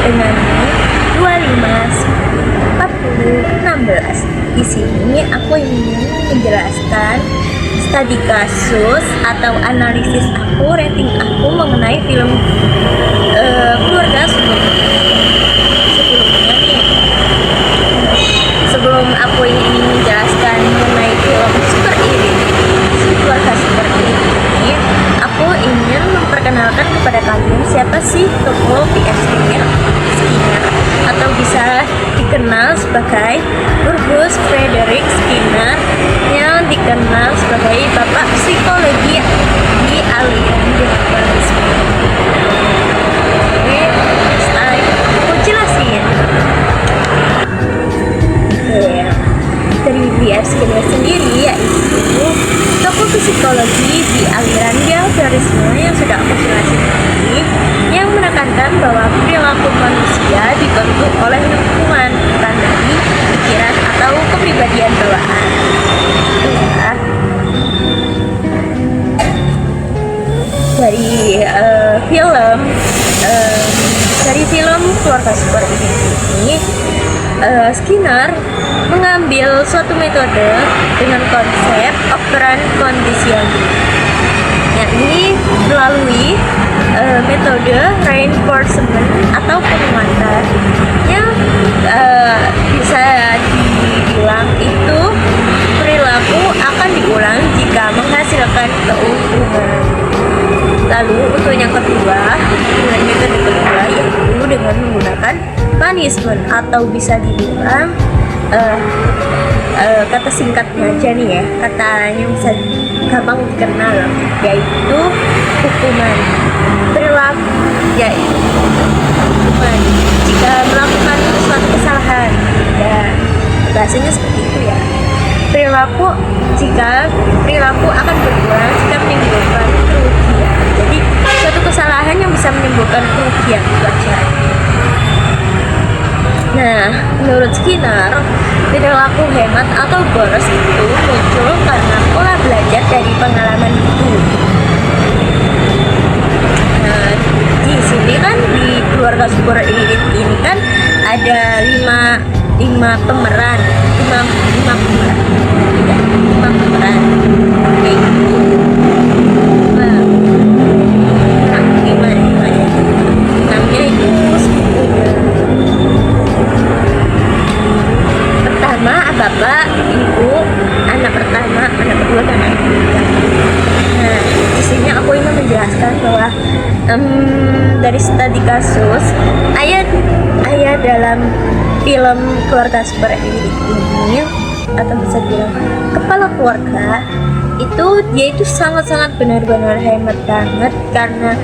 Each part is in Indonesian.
dengan 254016. Di sini aku ingin menjelaskan studi kasus atau analisis aku, rating aku mengenai film keluarga sebelumnya nih. Sebelum aku ingin menjelaskan mengenai film keluarga super ini, aku ingin memperkenalkan kepada kalian siapa sih tokoh P.F. Skinner atau bisa dikenal sebagai Rufus Frederick Skinner, yang dikenal sebagai bapak psikologi di aliran Darwinisme. Oke, style aku jelasin. Dari B.F. Skinner sendiri yaitu tokoh psikologi di aliran Darwinisme yang sudah aku jelasin tadi, yang menekankan bahwa perilaku manusia dibentuk oleh lingkungan, bukan dari pikiran atau kepribadian bawaan. Ya. Dari film keluarga super ini, Skinner mengambil suatu metode dengan konsep operant conditioning, yakni melalui metode reinforcement atau penguatan yang bisa dibilang itu perilaku akan diulang jika menghasilkan keuntungan. Lalu untuk yang kedua, dengan metode kedua yaitu dengan menggunakan punishment atau bisa dibilang kata singkatnya aja nih ya, kata yang bisa gampang dikenal yaitu hukuman. Perilaku yaitu hukuman jika melakukan suatu kesalahan, dan bahasanya seperti itu ya. Perilaku akan berulang jika menimbulkan kerugian. Jadi suatu kesalahan yang bisa menimbulkan kerugian itu aja. Nah, menurut Skinner, perilaku hemat atau boros itu muncul karena pola belajar dari pengalaman itu. Nah, di sini kan di keluarga super elite ini kan ada lima pemeran. Namanya itu sepupunya. Pertama, bapak, ibu, anak pertama, anak kedua, dan anak ketiga. Nah, di sini aku ingin menjelaskan bahwa dari studi kasus ayat dalam film keluarga super elite ini, atau bisa dibilang kepala keluarga itu, dia itu sangat-sangat benar-benar hemat banget karena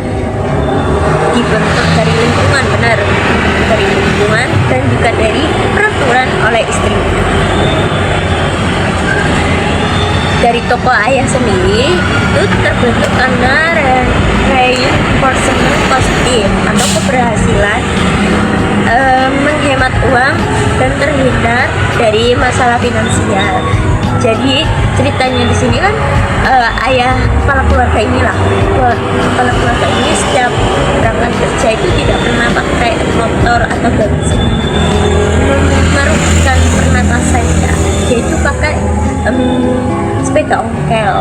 dibentuk dari lingkungan, dari lingkungan dan juga dari peraturan oleh istrinya. Dari tokoh ayah sendiri itu terbentuk karena reinforcement positif atau keberhasilan menghemat uang dan terhindar dari masalah finansial. Jadi ceritanya di sini kan ayah kepala keluarga ini setiap berangkat kerja itu tidak pernah pakai motor atau bensin, merugikan pernapasannya. Dia itu pakai sepeda ongkel,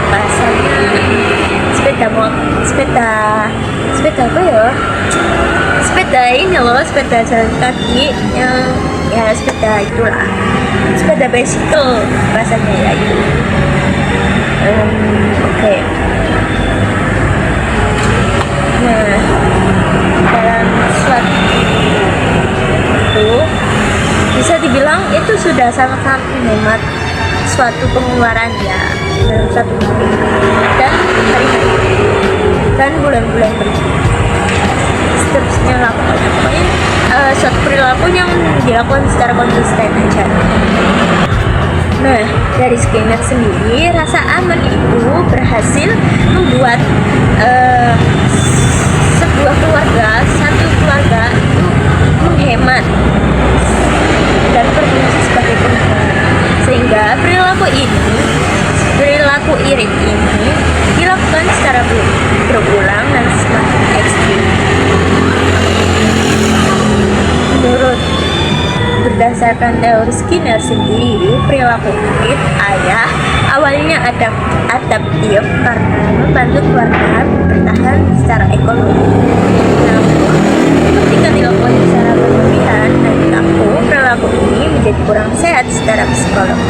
bahasanya sepeda apa ya? Sepeda ini loh, sepeda jalan kaki yang ya sepeda itulah, sepeda bicycle bahasanya ya itu. Oke. Nah, dalam suatu itu bisa dibilang itu sudah sangat-sangat menghemat suatu pengeluaran ya dalam satu bulan dan hari-hari dan bulan-bulan berikutnya. Seterusnya lah pokoknya suatu perilaku yang dilakukan secara konsisten aja. Nah, dari Skinner sendiri, rasa aman itu berhasil membuat satu keluarga itu menghemat dan berfungsi sebagai penghubung, sehingga perilaku irit ini dilakukan secara berulang dan semakin ekstrim. berdasarkan teori Skinner sendiri, perilaku murid ayah awalnya adaptif karena membantu keluarga bertahan secara ekonomi. Namun, ketika dilakukan secara berlebihan dan kaku, perilaku ini menjadi kurang sehat secara psikologi.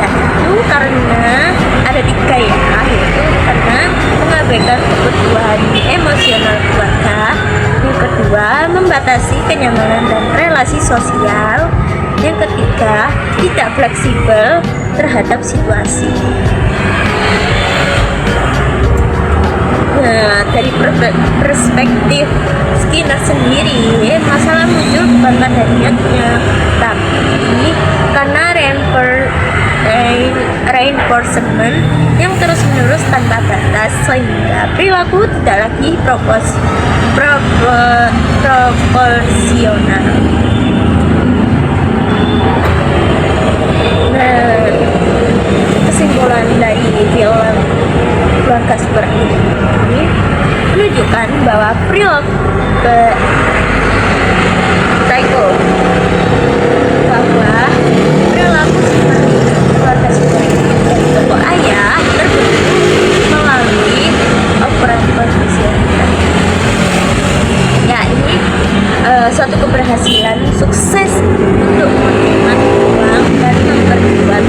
Itu karena ada tiga ya, yaitu karena mengabaikan kebutuhan emosional keluarga, yang kedua membatasi kenyamanan dan relasi sosial, yang ketiga tidak fleksibel terhadap situasi. Nah, dari perspektif Skinner sendiri, masalah muncul bukan pada niatnya, tapi karena reinforcement yang terus-menerus tanpa batas, sehingga perilaku tidak lagi proporsional. Nah, kesimpulan dari film Keluarga Super ini menunjukkan bahwa perilaku seperti keluarga super dari tokoh ayah terbentuk melalui operan konvensional. Ya, ini suatu keberhasilan sukses untuk menemukan uang dan memperkuat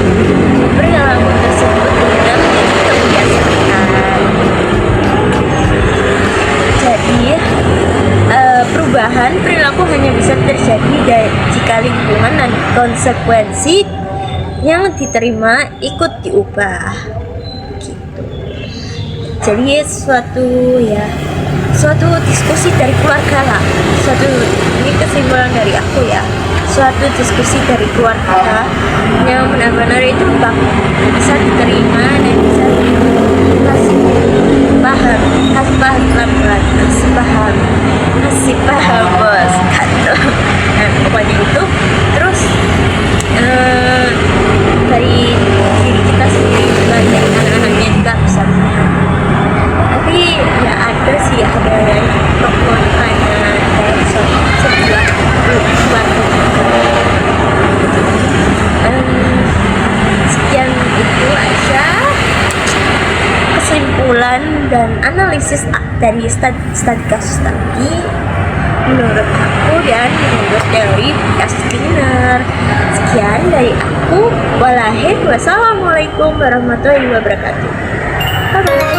perilaku tersebut hingga menjadi kebiasaan. Jadi perubahan perilaku hanya bisa terjadi jika lingkungan dan konsekuensi yang diterima ikut diubah gitu. Jadi suatu diskusi dari keluarga lah, ini kesimpulan dari aku ya, suatu diskusi dari keluarga yang benar-benar itu bisa diterima dan bisa kasih paham pelan-pelan, kasih paham bos gitu. Nah, pokoknya itu terus dari diri kita sendiri juga, dari anak-anaknya juga bisa memahami. Tapi ya ada yang pro kontranya dalam sebuah keluarga. Sekian itu aja kesimpulan dan analisis dari studi kasus tadi menurut aku dan menurut teori Skinner. Sekian dari aku. Wassalamualaikum warahmatullahi wabarakatuh. Bye-bye.